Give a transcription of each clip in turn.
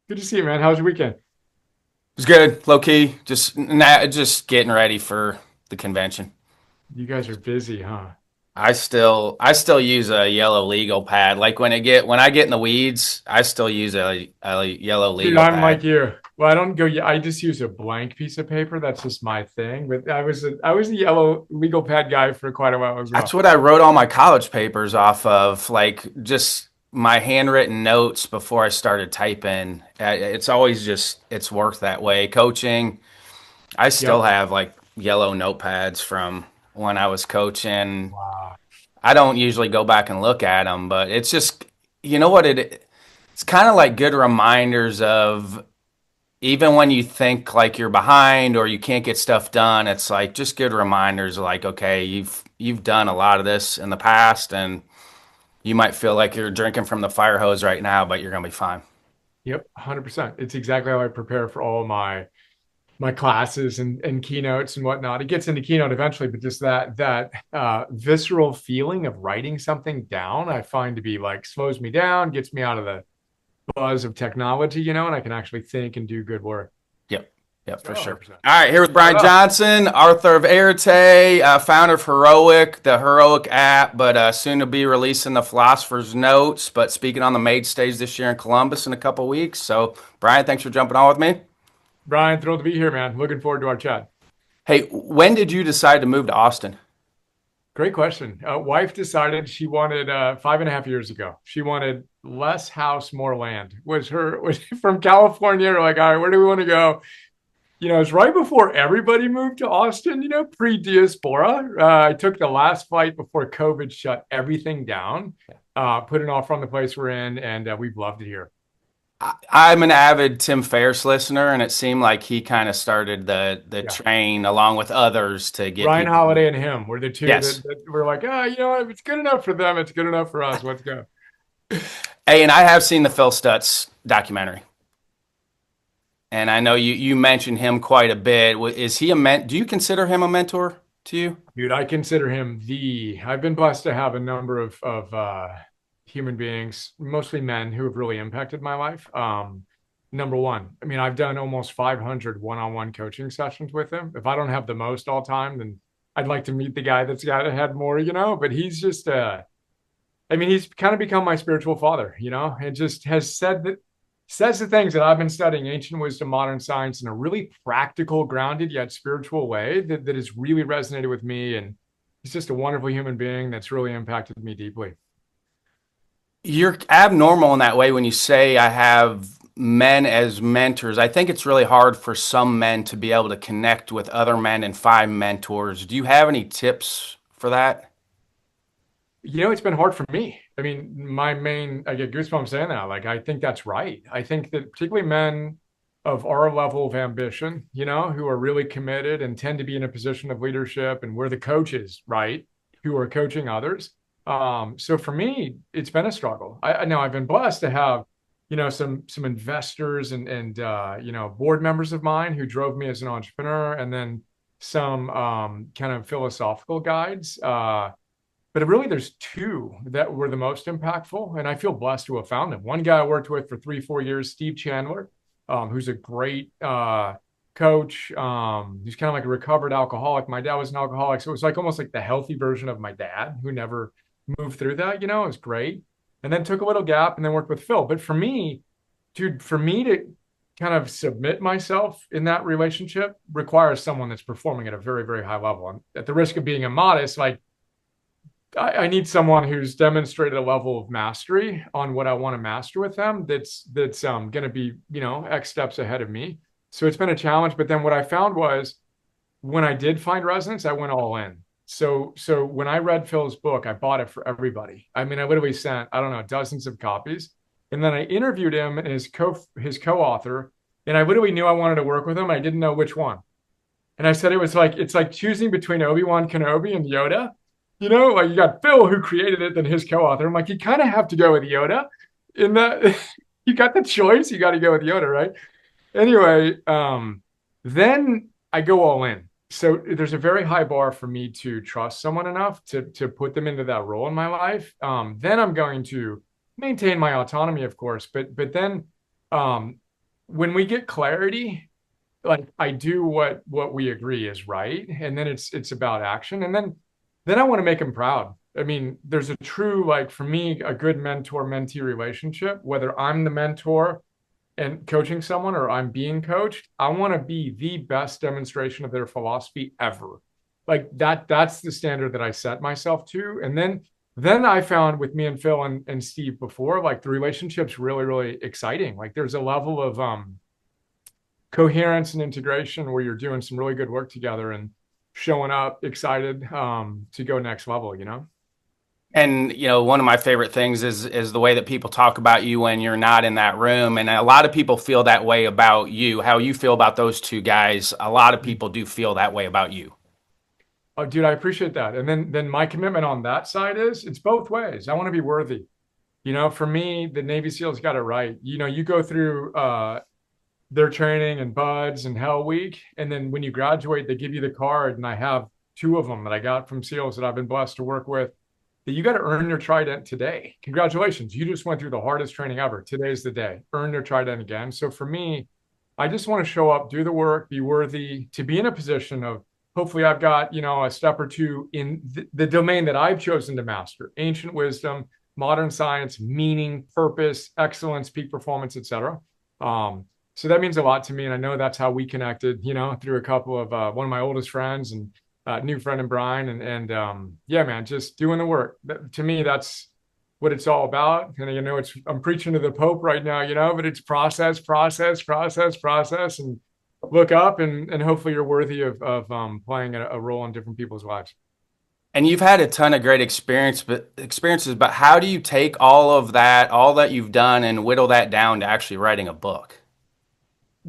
Good to see you, man. How was your weekend? It's good, low key. Just getting ready for the convention. You guys are busy, huh? I still use a yellow legal pad. Like when I get in the weeds, I still use a yellow Dude, legal I'm like pad. you. Well, I don't go. I just use a blank piece of paper. That's just my thing. But I was a yellow legal pad guy for quite a while as That's well. what I wrote all my college papers off of, like just my handwritten notes before I started typing. It's always just it's worked that way. Coaching, I still Yep. have like yellow notepads from when I was coaching. Wow. I don't usually go back and look at them, but it's just, you know what it's kind of like good reminders of even when you think like you're behind or you can't get stuff done, it's like just good reminders like, okay, you've done a lot of this in the past and you might feel like you're drinking from the fire hose right now, but you're going to be fine. Yep. 100%. It's exactly how I prepare for all my classes and keynotes and whatnot. It gets into keynote eventually, but just that visceral feeling of writing something down, I find to be like slows me down, gets me out of the buzz of technology, and I can actually think and do good work. Yep. Yep, So for sure. 100%. All right, here with What Brian up? Johnson, author of Areté, founder of Heroic, the Heroic app, but soon to be releasing the Philosopher's Notes, but speaking on the Made stage this year in Columbus in a couple weeks. So, Brian, thanks for jumping on with me. Brian, thrilled to be here, man. Looking forward to our chat. Hey, when did you decide to move to Austin? Great question. Wife decided she wanted 5.5 years ago. She wanted less house, more land. Was from California. We're like, all right, where do we want to go? It's right before everybody moved to Austin. Pre-diaspora. I took the last flight before COVID shut everything down. Put an offer on the place we're in, and we've loved it here. I'm an avid Tim Ferriss listener, and it seemed like he kind of started the Yeah. train along with others to get Ryan people. Holiday and him were the two that, Yes. that were like, if it's good enough for them, it's good enough for us. Let's go. Hey, and I have seen the Phil Stutz documentary. And I know you mentioned him quite a bit. Is he a do you consider him a mentor to you? Dude, I consider him I've been blessed to have a number of human beings, mostly men, who have really impacted my life. Number one, I mean, I've done almost 500 one-on-one coaching sessions with him. If I don't have the most all time, then I'd like to meet the guy that's got had more. But he's just, I mean, he's kind of become my spiritual father, and just says the things that I've been studying, ancient wisdom, modern science, in a really practical, grounded yet spiritual way that has really resonated with me. And he's just a wonderful human being that's really impacted me deeply. You're abnormal in that way when you say I have men as mentors. I think it's really hard for some men to be able to connect with other men and find mentors. Do you have any tips for that? It's been hard for me. I mean, I get goosebumps saying that. Like, I think that's right. I think that particularly men of our level of ambition, who are really committed and tend to be in a position of leadership, and we're the coaches, right? Who are coaching others. So for me, it's been a struggle. I know I've been blessed to have, some investors and board members of mine who drove me as an entrepreneur, and then some kind of philosophical guides. But really, there's two that were the most impactful, and I feel blessed to have found them. One guy I worked with for 3, 4 years, Steve Chandler, who's a great coach. He's kind of like a recovered alcoholic. My dad was an alcoholic, so it was like almost like the healthy version of my dad, who never moved through that. It was great. And then took a little gap, and then worked with Phil. But for me, dude, for me to kind of submit myself in that relationship requires someone that's performing at a very, very high level. And at the risk of being immodest, like, I need someone who's demonstrated a level of mastery on what I want to master with them. That's going to be X steps ahead of me. So it's been a challenge. But then what I found was when I did find resonance, I went all in. So when I read Phil's book, I bought it for everybody. I mean, I literally sent, I don't know, dozens of copies, and then I interviewed him and his co-author, and I literally knew I wanted to work with him. I didn't know which one. And I said it's like choosing between Obi-Wan Kenobi and Yoda. Like you got Phil who created it, then his co-author. I'm like, you kind of have to go with Yoda. In that you got the choice, you got to go with Yoda, right? Anyway, then I go all in. So there's a very high bar for me to trust someone enough to put them into that role in my life. Then I'm going to maintain my autonomy, of course, but then um, when we get clarity, like I do what we agree is right, and then it's about action, and then I want to make them proud. I mean, there's a true, like, for me, a good mentor mentee relationship, whether I'm the mentor and coaching someone or I'm being coached, I want to be the best demonstration of their philosophy ever. Like that's the standard that I set myself to. And then I found with me and Phil and Steve before, like the relationship's really, really exciting. Like there's a level of coherence and integration where you're doing some really good work together and showing up excited to go next level, you know? And one of my favorite things is the way that people talk about you when you're not in that room, and a lot of people feel that way about you. How you feel about those two guys, a lot of people do feel that way about you. Oh, dude, I appreciate that. And then my commitment on that side is it's both ways. I want to be worthy. You know, for me, the Navy SEALs got it right. You know, you go through their training and buds and Hell Week, and then when you graduate, they give you the card. And I have two of them that I got from SEALs that I've been blessed to work with. That you got to earn your trident today. Congratulations, you just went through the hardest training ever. Today's the day. Earn your trident again. So for me, I just want to show up, do the work, be worthy, to be in a position of hopefully I've got, a step or two in the domain that I've chosen to master: ancient wisdom, modern science, meaning, purpose, excellence, peak performance, etc. So that means a lot to me. And I know that's how we connected, through a couple of one of my oldest friends and new friend in Brian. And yeah, man, just doing the work. To me, that's what it's all about. And I'm preaching to the Pope right now, but it's process, process, process, process, and look up and hopefully you're worthy of playing a role in different people's lives. And you've had a ton of great experiences, but how do you take all that you've done, and whittle that down to actually writing a book?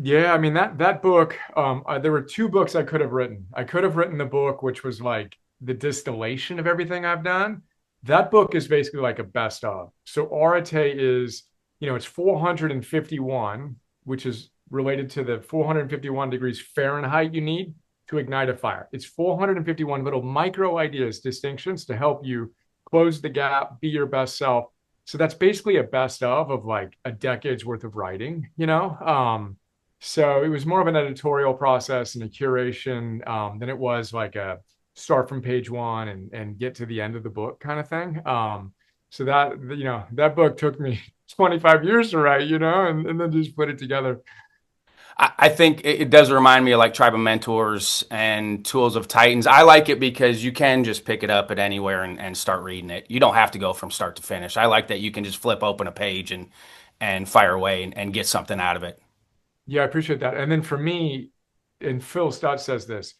Yeah, I mean that book. There were two books I could have written. I could have written the book, which was like the distillation of everything I've done. That book is basically like a best of. So Areté is, it's 451, which is related to the 451 degrees Fahrenheit you need to ignite a fire. It's 451 little micro ideas, distinctions to help you close the gap, be your best self. So that's basically a best of like a decade's worth of writing. So it was more of an editorial process and a curation than it was like a start from page one and get to the end of the book kind of thing. So that book took me 25 years to write, and then just put it together. I think it does remind me of like Tribe of Mentors and Tools of Titans. I like it because you can just pick it up at anywhere and start reading it. You don't have to go from start to finish. I like that you can just flip open a page and fire away and get something out of it. Yeah, I appreciate that. And then for me, and Phil Stott says this,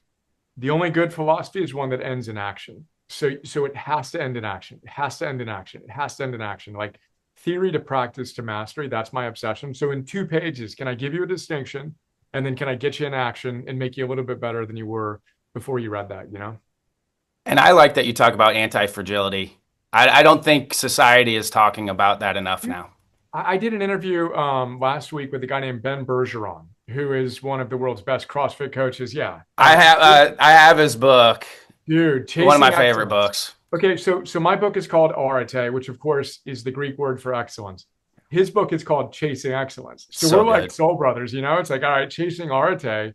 the only good philosophy is one that ends in action. So it has to end in action. It has to end in action. It has to end in action. Like theory to practice to mastery, that's my obsession. So in 2 pages, can I give you a distinction? And then can I get you in action and make you a little bit better than you were before you read that? And I like that you talk about anti-fragility. I don't think society is talking about that enough now. I did an interview last week with a guy named Ben Bergeron, who is one of the world's best CrossFit coaches. Yeah. I have his book. Dude, one of my favorite books. Okay, so my book is called Areté, which of course is the Greek word for excellence. His book is called Chasing Excellence. So we're like soul brothers, It's like, all right, chasing Areté.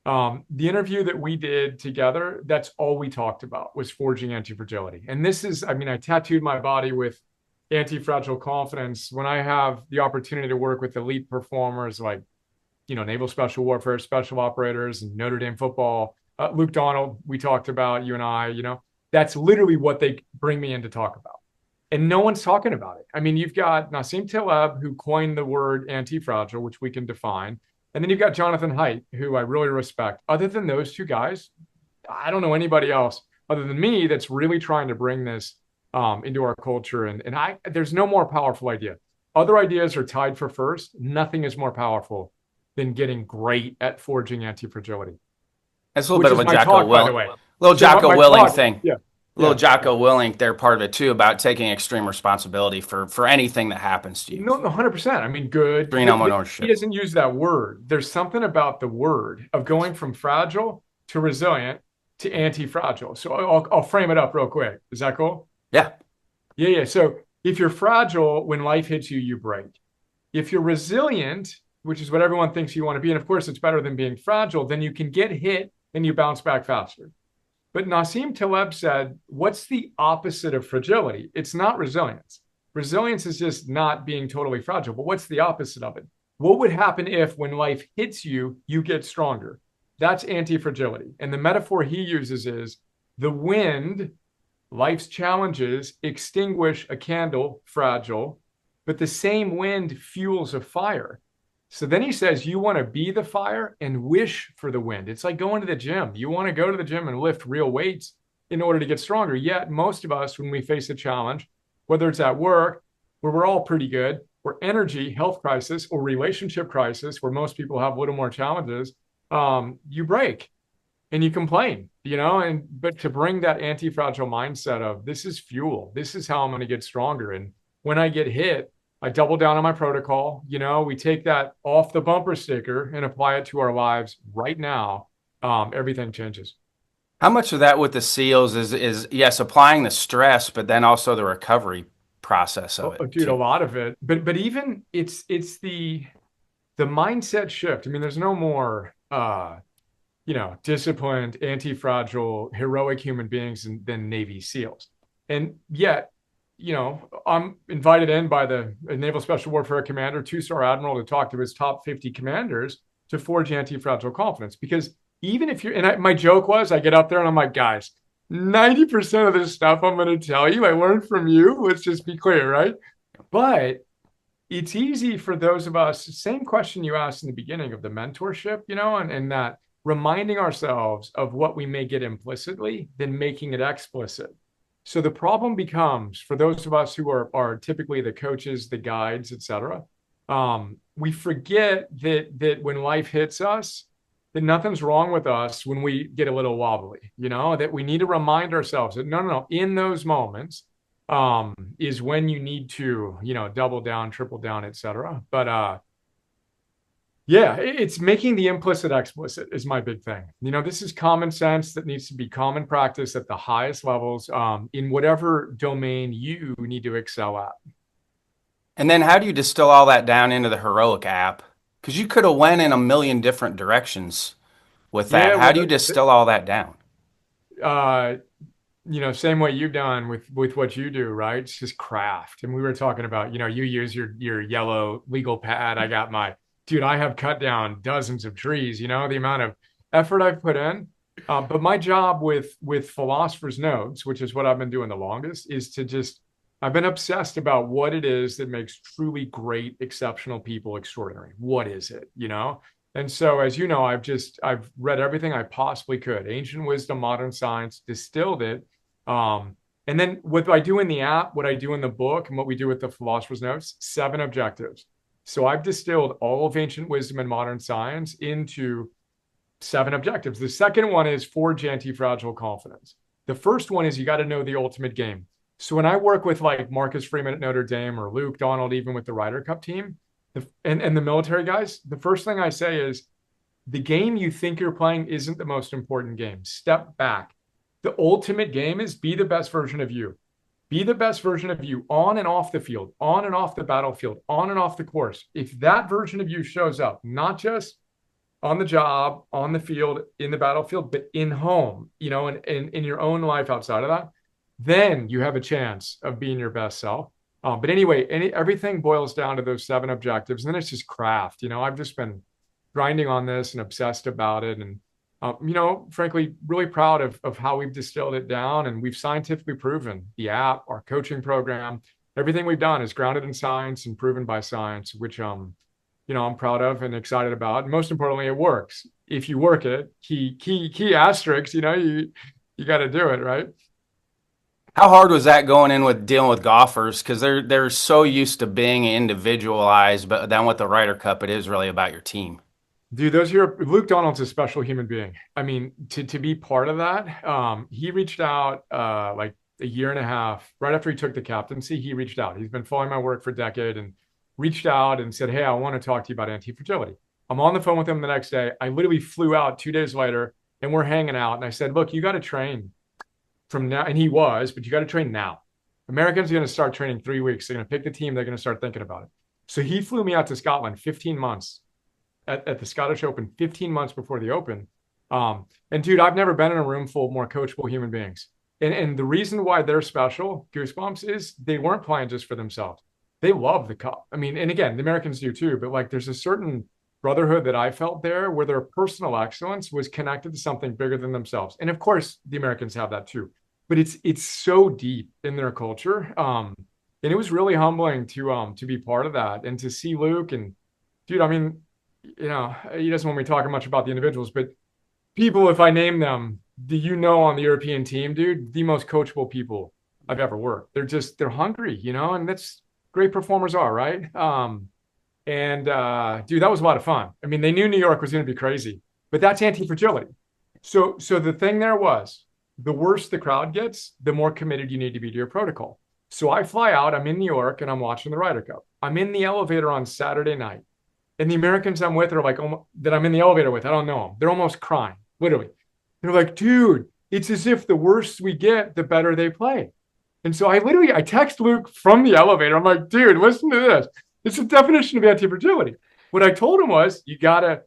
The interview that we did together, that's all we talked about was forging anti-fragility. And this is, I tattooed my body with anti-fragile confidence when I have the opportunity to work with elite performers like, Naval Special Warfare, Special Operators, and Notre Dame Football. Luke Donald, we talked about, you and I, that's literally what they bring me in to talk about. And no one's talking about it. You've got Nassim Taleb, who coined the word anti-fragile, which we can define. And then you've got Jonathan Haidt, who I really respect. Other than those two guys, I don't know anybody else other than me that's really trying to bring this into our culture. And there's no more powerful idea. Other ideas are tied for first. Nothing is more powerful than getting great at forging anti-fragility. That's a little bit of a Jocko Willink thing. Yeah. Little Jocko Willink, they're part of it too, about taking extreme responsibility for anything that happens to you. No, 100%. Good. Green element ownership. He doesn't use that word. There's something about the word of going from fragile to resilient to anti-fragile. So I'll frame it up real quick. Is that cool? Yeah. Yeah. So if you're fragile, when life hits you, you break. If you're resilient, which is what everyone thinks you want to be, and of course it's better than being fragile, then you can get hit and you bounce back faster. But Nassim Taleb said, what's the opposite of fragility? It's not resilience. Resilience is just not being totally fragile. But what's the opposite of it? What would happen if, when life hits you, you get stronger? That's anti-fragility. And the metaphor he uses is the wind, life's challenges, extinguish a candle, fragile, but the same wind fuels a fire. So then he says, you want to be the fire and wish for the wind. It's like going to the gym. You want to go to the gym and lift real weights in order to get stronger. Yet most of us, when we face a challenge, whether it's at work, where we're all pretty good, or energy, health crisis, or relationship crisis, where most people have a little more challenges, you break and you complain, but to bring that anti-fragile mindset of this is fuel, this is how I'm going to get stronger. And when I get hit, I double down on my protocol. We take that off the bumper sticker and apply it to our lives right now. Everything changes. How much of that with the SEALs is yes, applying the stress, but then also the recovery process of it Dude, a too? lot of it. But even it's the mindset shift. I mean, there's no more disciplined, anti-fragile, heroic human beings than Navy SEALs. And yet, I'm invited in by the Naval Special Warfare Commander, two-star admiral, to talk to his top 50 commanders to forge anti-fragile confidence. Because even if my joke was, I get up there and I'm like, guys, 90% of this stuff I'm going to tell you, I learned from you. Let's just be clear, right? But it's easy for those of us, same question you asked in the beginning of the mentorship, and that reminding ourselves of what we may get implicitly, then making it explicit. So the problem becomes, for those of us who are typically the coaches, the guides, et cetera, we forget that when life hits us, that nothing's wrong with us when we get a little wobbly, that we need to remind ourselves that no, in those moments is when you need to, double down, triple down, et cetera. But yeah, it's making the implicit explicit is my big thing. This is common sense that needs to be common practice at the highest levels in whatever domain you need to excel at. And then how do you distill all that down into the heroic app? Because you could have went in a million different directions with that. Yeah, How well, do you distill all that down? uh, same way you've done with what you do, right? It's just craft. And we were talking about, you use your yellow legal pad. I have cut down dozens of trees, the amount of effort I've put in. But my job with Philosopher's Notes, which is what I've been doing the longest, is I've been obsessed about what it is that makes truly great, exceptional people extraordinary. What is it, And so, as you know, I've read everything I possibly could, ancient wisdom, modern science, distilled it. And then what I do in the app, what I do in the book, and what we do with the Philosopher's Notes, 7 objectives. So I've distilled all of ancient wisdom and modern science into 7 objectives. The second one is forge anti-fragile confidence. The first one is you got to know the ultimate game. So when I work with like Marcus Freeman at Notre Dame or Luke Donald, even with the Ryder Cup team and the military guys, the first thing I say is the game you think you're playing isn't the most important game. Step back. The ultimate game is be the best version of you. Be the best version of you on and off the field, on and off the battlefield, on and off the course. If that version of you shows up, not just on the job, on the field, in the battlefield, but in home, and in your own life outside of that, then you have a chance of being your best self. But anyway, everything boils down to those 7 objectives. And then it's just craft. I've just been grinding on this and obsessed about it. And frankly, really proud of how we've distilled it down, and we've scientifically proven the app, our coaching program, everything we've done is grounded in science and proven by science, which I'm proud of and excited about. And most importantly, it works. If you work it, key asterisks, you got to do it, right? How hard was that going in with dealing with golfers? Because they're so used to being individualized, but then with the Ryder Cup, it is really about your team. Dude, Luke Donald's a special human being. I mean, to be part of that, he reached out like a year and a half right after he took the captaincy. He reached out. He's been following my work for a decade and reached out and said, "Hey, I want to talk to you about anti-fragility." I'm on the phone with him the next day. I literally flew out 2 days later, and we're hanging out. And I said, "Look, you got to train from now." And he was, but you got to train now. Americans are going to start training 3 weeks. They're going to pick the team. They're going to start thinking about it. So he flew me out to Scotland, 15 months. at the Scottish Open 15 months before the Open. And dude, I've never been in a room full of more coachable human beings. And the reason why they're special, Goosebumps, is they weren't playing just for themselves. They love the cup. I mean, and again, the Americans do too, but like there's a certain brotherhood that I felt there where their personal excellence was connected to something bigger than themselves. And of course, the Americans have that too. But it's so deep in their culture. And it was really humbling to be part of that and to see Luke and dude, I mean, he doesn't want me talking much about the individuals, but people, if I name them, do you know on the European team, dude, the most coachable people I've ever worked. They're hungry, and that's great performers are, right? And dude, that was a lot of fun. I mean, they knew New York was going to be crazy, but that's anti-fragility. So the thing there was, the worse the crowd gets, the more committed you need to be to your protocol. So I fly out, I'm in New York, and I'm watching the Ryder Cup. I'm in the elevator on Saturday night, and the Americans I'm with are like, that I'm in the elevator with, I don't know them. They're almost crying, literally. They're like, dude, it's as if the worse we get, the better they play. And so I text Luke from the elevator. I'm like, dude, listen to this. It's a definition of anti-fragility. What I told him was, you got to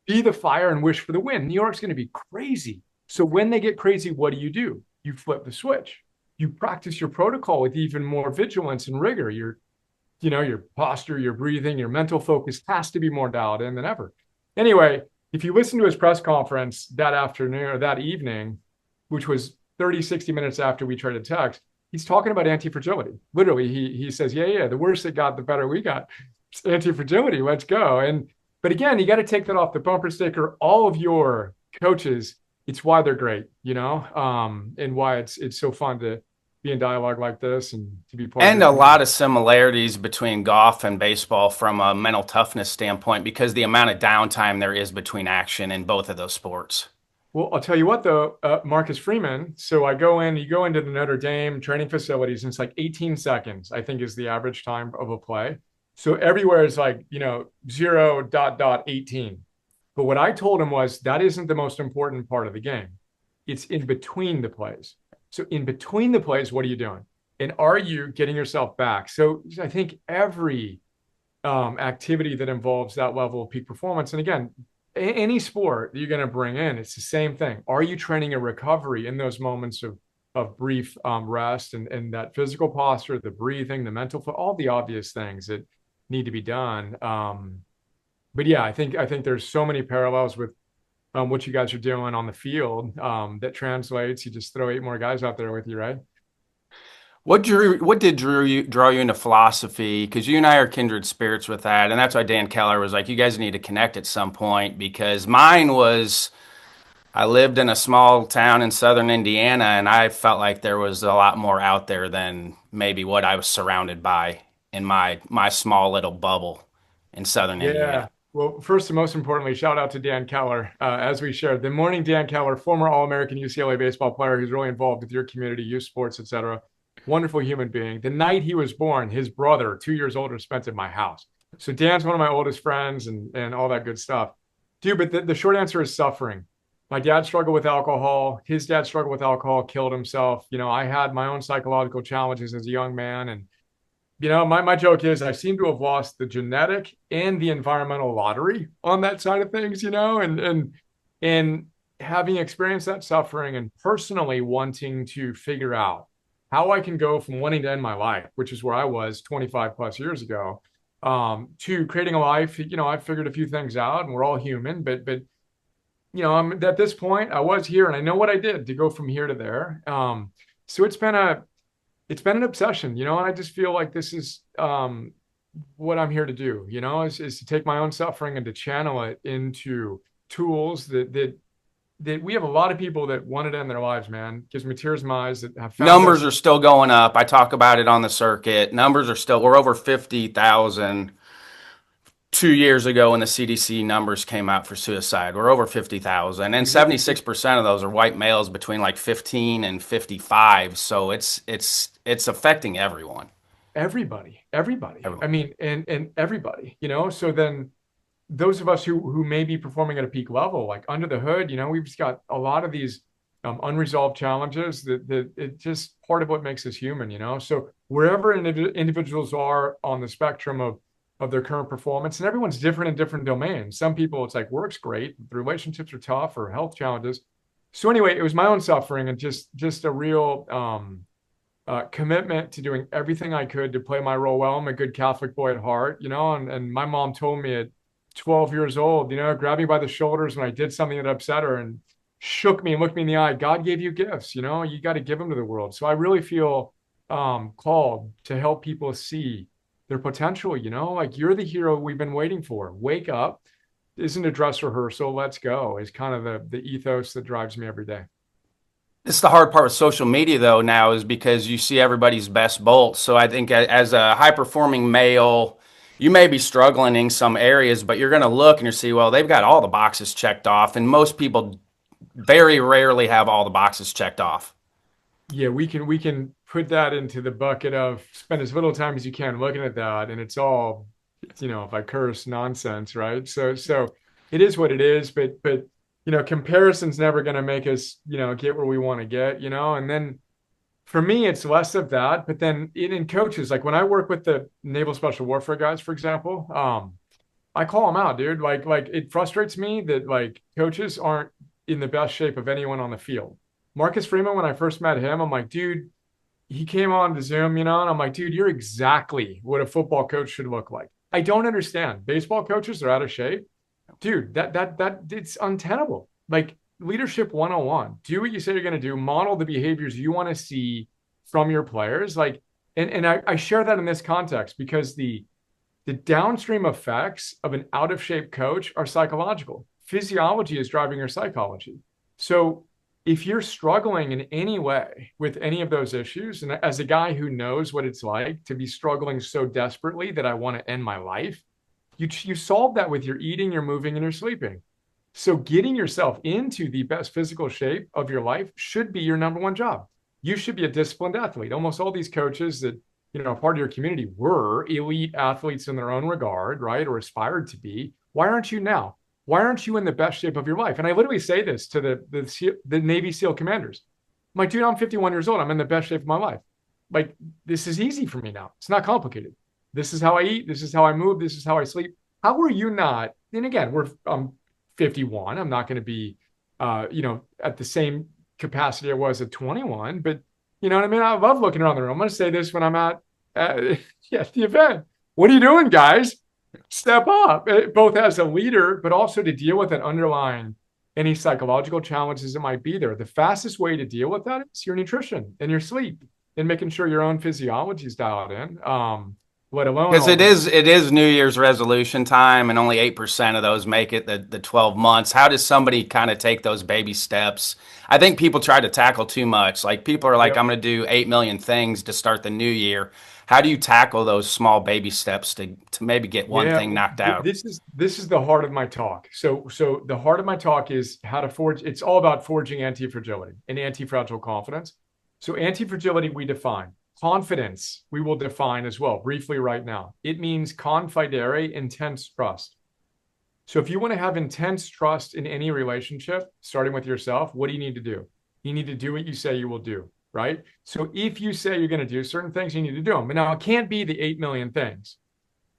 be the fire and wish for the win. New York's going to be crazy. So when they get crazy, what do? You flip the switch. You practice your protocol with even more vigilance and rigor. Your posture, your breathing, your mental focus has to be more dialed in than ever. Anyway, if you listen to his press conference that afternoon or that evening, which was 30, 60 minutes after we traded text, he's talking about anti-fragility. Literally, he says, yeah, the worse it got, the better we got. It's anti-fragility, let's go. But again, you got to take that off the bumper sticker. All of your coaches, it's why they're great, and why it's so fun to be in dialogue like this and to be part of And your a community. lot of similarities between golf and baseball from a mental toughness standpoint because the amount of downtime there is between action in both of those sports. Well, I'll tell you what, though, Marcus Freeman. So you go into the Notre Dame training facilities, and it's like 18 seconds, I think, is the average time of a play. So everywhere is like, 0.18. But what I told him was that isn't the most important part of the game. It's in between the plays. So in between the plays, what are you doing? And are you getting yourself back? So I think every activity that involves that level of peak performance, and again, any sport that you're going to bring in, it's the same thing. Are you training a recovery in those moments of brief rest and that physical posture, the breathing, the mental, all the obvious things that need to be done. But yeah, I think there's so many parallels with what you guys are doing on the field that translates. You just throw 8 more guys out there with you, right? What did draw you into philosophy? Because you and I are kindred spirits with that, and that's why Dan Keller was like, "You guys need to connect at some point." Because mine was, I lived in a small town in southern Indiana, and I felt like there was a lot more out there than maybe what I was surrounded by in my small little bubble in southern Indiana. Yeah. Well, first and most importantly, shout out to Dan Keller. As we shared, the morning Dan Keller, former All-American UCLA baseball player who's really involved with your community, youth sports, et cetera. Wonderful human being. The night he was born, his brother, 2 years older, spent at my house. So Dan's one of my oldest friends and all that good stuff. Dude, but the short answer is suffering. My dad struggled with alcohol. His dad struggled with alcohol, killed himself. I had my own psychological challenges as a young man. And my joke is I seem to have lost the genetic and the environmental lottery on that side of things, and having experienced that suffering and personally wanting to figure out how I can go from wanting to end my life, which is where I was 25 plus years ago, to creating a life. I've figured a few things out, and we're all human, but I'm at this point, I was here and I know what I did to go from here to there. So it's been an obsession, and I just feel like this is what I'm here to do, is to take my own suffering and to channel it into tools that we have a lot of people that want it in their lives, man. Gives me tears in my eyes that have found Numbers us. are still going up. I talk about it on the circuit. Numbers are still, we're over 50,000. 2 years ago when the CDC numbers came out for suicide, we're over 50,000, and 76% of those are white males between like 15 and 55. So it's affecting everyone. Everybody. I Everyone. mean, and everybody, so then those of us who may be performing at a peak level, like under the hood, we've just got a lot of these unresolved challenges that it's just part of what makes us human, So wherever individuals are on the spectrum of of their current performance. And everyone's different in different domains. Some people, it's like work's great, the relationships are tough, or health challenges. So anyway, it was my own suffering and just a real commitment to doing everything I could to play my role well. I'm a good Catholic boy at heart, and my mom told me at 12 years old, grabbed me by the shoulders when I did something that upset her and shook me and looked me in the eye. God gave you gifts, you got to give them to the world. So I really feel called to help people see their potential, like you're the hero we've been waiting for. Wake up. Isn't a dress rehearsal. Let's go is kind of the ethos that drives me every day. It's the hard part with social media, though, now is because you see everybody's best bolts. So I think as a high performing male, you may be struggling in some areas, but you're going to look and you see, well, they've got all the boxes checked off. And most people very rarely have all the boxes checked off. Yeah, we can put that into the bucket of spend as little time as you can looking at that, and it's all, if I curse, nonsense, right? So it is what it is, but comparison's never going to make us, get where we want to get, and then for me, it's less of that. But then in coaches, like when I work with the Naval Special Warfare guys, for example, I call them out, dude. Like it frustrates me that like coaches aren't in the best shape of anyone on the field. Marcus Freeman, when I first met him, I'm like, dude, he came on to Zoom, and I'm like, dude, you're exactly what a football coach should look like. I don't understand. Baseball coaches are out of shape. Dude, that it's untenable. Like leadership 101. Do what you say you're going to do, model the behaviors you want to see from your players. Like, and I share that in this context because the downstream effects of an out of shape coach are psychological. Physiology is driving your psychology. So if you're struggling in any way with any of those issues, and as a guy who knows what it's like to be struggling so desperately that I want to end my life, you solve that with your eating, your moving, and your sleeping. So getting yourself into the best physical shape of your life should be your number one job. You should be a disciplined athlete. Almost all these coaches that, part of your community were elite athletes in their own regard, right? Or aspired to be. Why aren't you now? Why aren't you in the best shape of your life? And I literally say this to the Navy SEAL commanders. I'm like, dude, I'm 51 years old. I'm in the best shape of my life. Like, this is easy for me now. It's not complicated. This is how I eat. This is how I move. This is how I sleep. How are you not? And again, I'm 51. I'm not going to be, at the same capacity I was at 21. But you know what I mean? I love looking around the room. I'm going to say this when I'm at the event. What are you doing, guys? Step up, both as a leader, but also to deal with that underlying any psychological challenges that might be there. The fastest way to deal with that is your nutrition and your sleep and making sure your own physiology is dialed in. Let alone Because it is New Year's resolution time, and only 8% of those make it the 12 months. How does somebody kind of take those baby steps? I think people try to tackle too much. Like people are like, Yep. I'm going to do 8 million things to start the new year. How do you tackle those small baby steps to maybe get one Yeah, thing knocked out? this is the heart of my talk. So the heart of my talk is how to forge. It's all about forging anti-fragility and anti-fragile confidence. So anti-fragility we define. Confidence we will define as well briefly right now. It means confidere, intense trust. So if you want to have intense trust in any relationship, starting with yourself, what do you need to do? You need to do what you say you will do, right? So if you say you're going to do certain things, you need to do them. But now it can't be the 8 million things.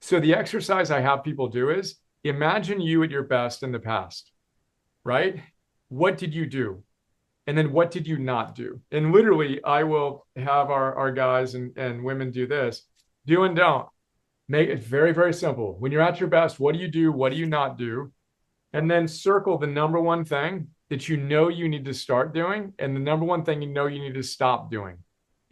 So the exercise I have people do is imagine you at your best in the past, right? What did you do? And then what did you not do? And literally, I will have our guys and women do this, do and don't. Make it very, very simple. When you're at your best, what do you do? What do you not do? And then circle the number one thing that you know you need to start doing and the number one thing you know you need to stop doing.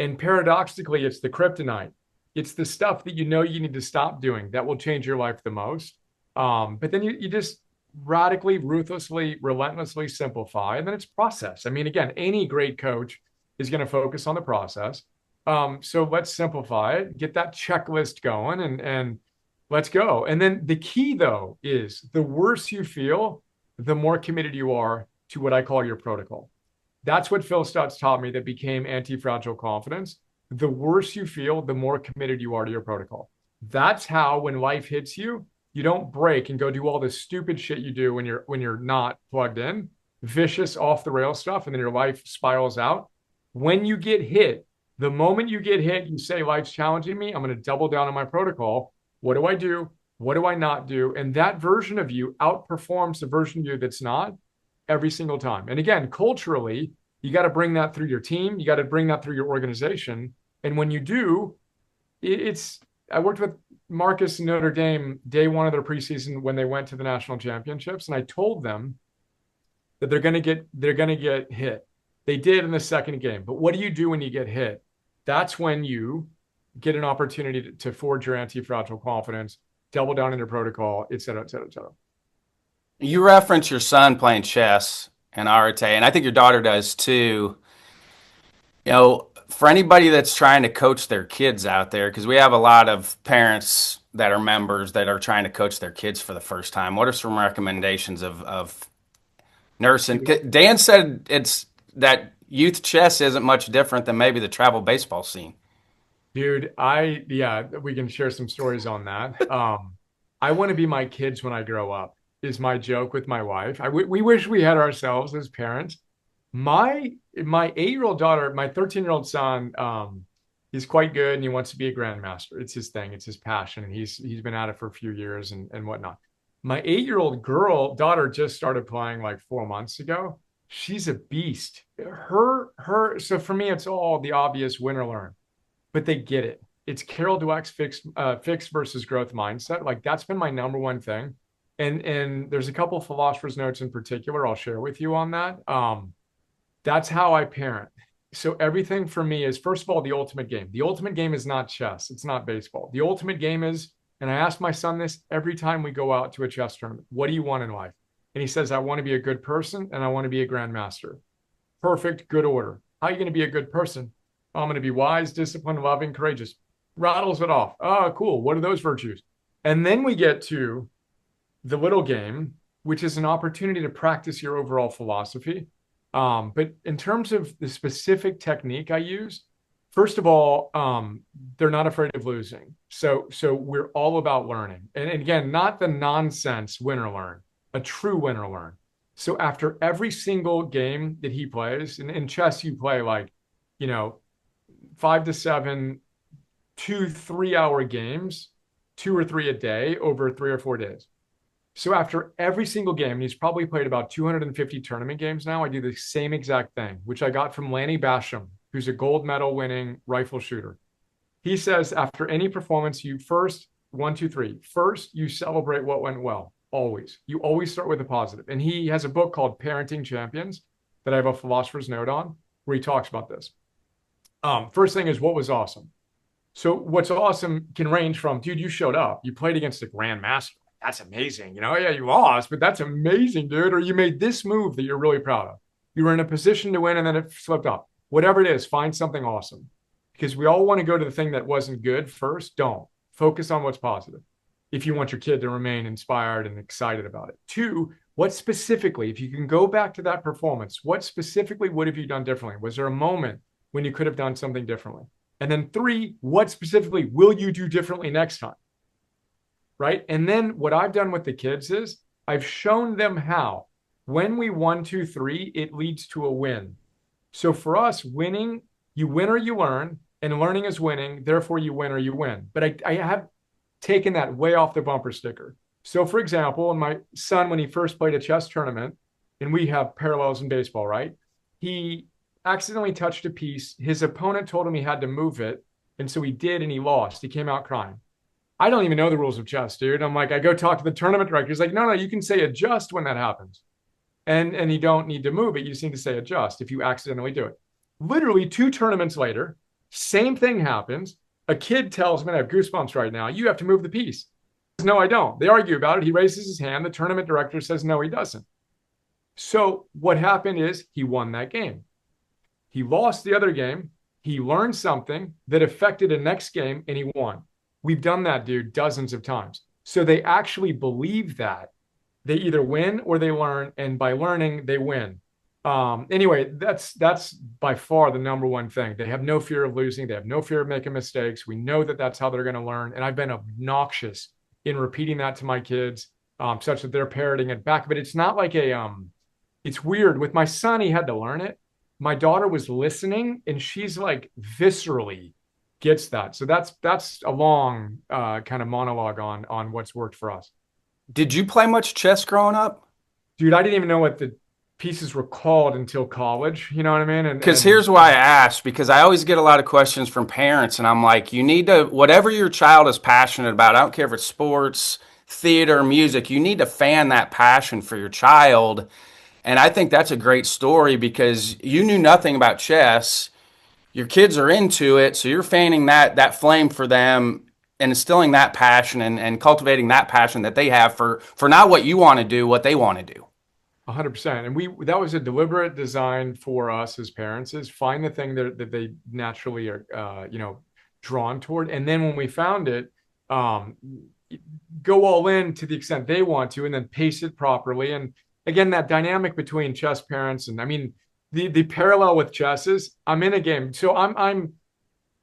And paradoxically, it's the kryptonite. It's the stuff that you know you need to stop doing that will change your life the most. But then you just radically, ruthlessly, relentlessly simplify, and then it's process. I mean, again, any great coach is going to focus on the process. So let's simplify it, get that checklist going, and let's go. And then the key, though, is the worse you feel, the more committed you are to what I call your protocol. That's what Phil Stutz taught me that became anti-fragile confidence. The worse you feel, the more committed you are to your protocol. That's how, when life hits you, you don't break and go do all this stupid shit you do when you're not plugged in, vicious off the rail stuff, and then your life spirals out. When you get hit, the moment you get hit, you say life's challenging me. I'm going to double down on my protocol. What do I do? What do I not do? And that version of you outperforms the version of you that's not every single time. And again, culturally, you got to bring that through your team. You got to bring that through your organization. And when you do, it's, I worked with Marcus and Notre Dame day one of their preseason when they went to the national championships. And I told them that they're going to get hit. They did in the second game. But what do you do when you get hit? That's when you get an opportunity to forge your anti-fragile confidence, double down on your protocol, et cetera, et cetera, et cetera. You reference your son playing chess and Areté, and I think your daughter does too. For anybody that's trying to coach their kids out there, because we have a lot of parents that are members that are trying to coach their kids for the first time. What are some recommendations of nursing? Dan said it's that youth chess isn't much different than maybe the travel baseball scene. Dude, yeah, we can share some stories on that. I want to be my kids when I grow up, is my joke with my wife. We wish we had ourselves as parents. My 8-year-old daughter, my 13-year-old son, he's quite good and he wants to be a grandmaster. It's his thing, it's his passion, and he's been at it for a few years and whatnot. My 8-year-old daughter just started playing like 4 months ago. She's a beast. So for me, it's all the obvious win or learn, but they get it. It's Carol Dweck's fixed versus growth mindset. Like that's been my number one thing. And there's a couple of philosopher's notes in particular I'll share with you on that. That's how I parent. So everything for me is, first of all, the ultimate game. The ultimate game is not chess. It's not baseball. The ultimate game is, and I ask my son this every time we go out to a chess tournament, what do you want in life? And he says, I want to be a good person and I want to be a grandmaster. Perfect, good order. How are you going to be a good person? I'm going to be wise, disciplined, loving, courageous. Rattles it off. Oh, cool. What are those virtues? And then we get to the little game, which is an opportunity to practice your overall philosophy. But in terms of the specific technique I use, first of all, they're not afraid of losing. So we're all about learning. And again, not the nonsense win or learn, a true win or learn. So after every single game that he plays, and in chess, you play like, 5 to 7, 2-3 hour games, 2 or 3 a day over 3 or 4 days. So after every single game, and he's probably played about 250 tournament games now, I do the same exact thing, which I got from Lanny Basham, who's a gold medal winning rifle shooter. He says after any performance, you first, 1, 2, 3, first you celebrate what went well, always. You always start with a positive. And he has a book called Parenting Champions that I have a philosopher's note on where he talks about this. First thing is, what was awesome? So what's awesome can range from, dude, you showed up, you played against a grandmaster. That's amazing. Yeah, you lost, but that's amazing, dude. Or you made this move that you're really proud of. You were in a position to win and then it slipped up. Whatever it is, find something awesome. Because we all want to go to the thing that wasn't good first. Don't. Focus on what's positive if you want your kid to remain inspired and excited about it. 2, what specifically, if you can go back to that performance, what specifically would have you done differently? Was there a moment when you could have done something differently? And then 3, what specifically will you do differently next time? Right? And then what I've done with the kids is I've shown them how when we 1, 2, 3, it leads to a win. So for us, winning, you win or you learn, and learning is winning. Therefore, you win or you win. But I have taken that way off the bumper sticker. So for example, my son, when he first played a chess tournament, and we have parallels in baseball, right? He accidentally touched a piece. His opponent told him he had to move it. And so he did, and he lost. He came out crying. I don't even know the rules of chess, dude. I'm like, I go talk to the tournament director. He's like, no, you can say adjust when that happens. And you don't need to move it. You just need to say adjust if you accidentally do it. Literally 2 tournaments later, same thing happens. A kid tells me, I have goosebumps right now, you have to move the piece. No, I don't. They argue about it. He raises his hand. The tournament director says, no, he doesn't. So what happened is he won that game. He lost the other game. He learned something that affected the next game, and he won. We've done that, dude, dozens of times. So they actually believe that. They either win or they learn, and by learning, they win. Anyway, that's by far the number one thing. They have no fear of losing. They have no fear of making mistakes. We know that that's how they're going to learn. And I've been obnoxious in repeating that to my kids, such that they're parroting it back. But it's not like it's weird. With my son, he had to learn it. My daughter was listening, and she's like viscerally gets that. So that's a long kind of monologue on what's worked for us. Did you play much chess growing up? Dude, I didn't even know what the pieces were called until college. You know what I mean? Because here's why I asked, because I always get a lot of questions from parents, and I'm like, you need to, whatever your child is passionate about, I don't care if it's sports, theater, music, you need to fan that passion for your child. And I think that's a great story because you knew nothing about chess. Your kids are into it, so you're fanning that flame for them and instilling that passion and cultivating that passion that they have for not what you want to do, what they want to do. 100%. And that was a deliberate design for us as parents, is find the thing that they naturally are, drawn toward. And then when we found it, um, go all in to the extent they want to, and then pace it properly. And again, that dynamic between chess parents, and I mean, the parallel with chess is I'm in a game. So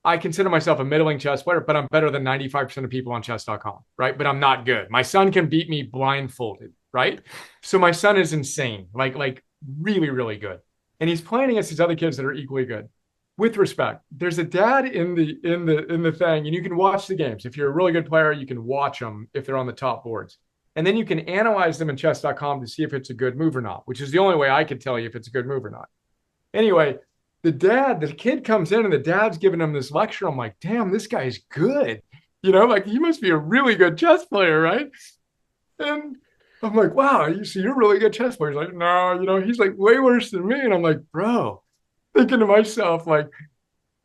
I consider myself a middling chess player, but I'm better than 95% of people on chess.com, right? But I'm not good. My son can beat me blindfolded, right? So my son is insane, like really, really good. And he's playing against these other kids that are equally good. With respect, there's a dad in the thing, and you can watch the games. If you're a really good player, you can watch them if they're on the top boards. And then you can analyze them in chess.com to see if it's a good move or not, which is the only way I could tell you if it's a good move or not. Anyway, the kid comes in and the dad's giving him this lecture. I'm like, damn, this guy's good. Like he must be a really good chess player, right? And I'm like, wow, you're a really good chess player. He's like, no, he's like way worse than me. And I'm like, bro, thinking to myself, like,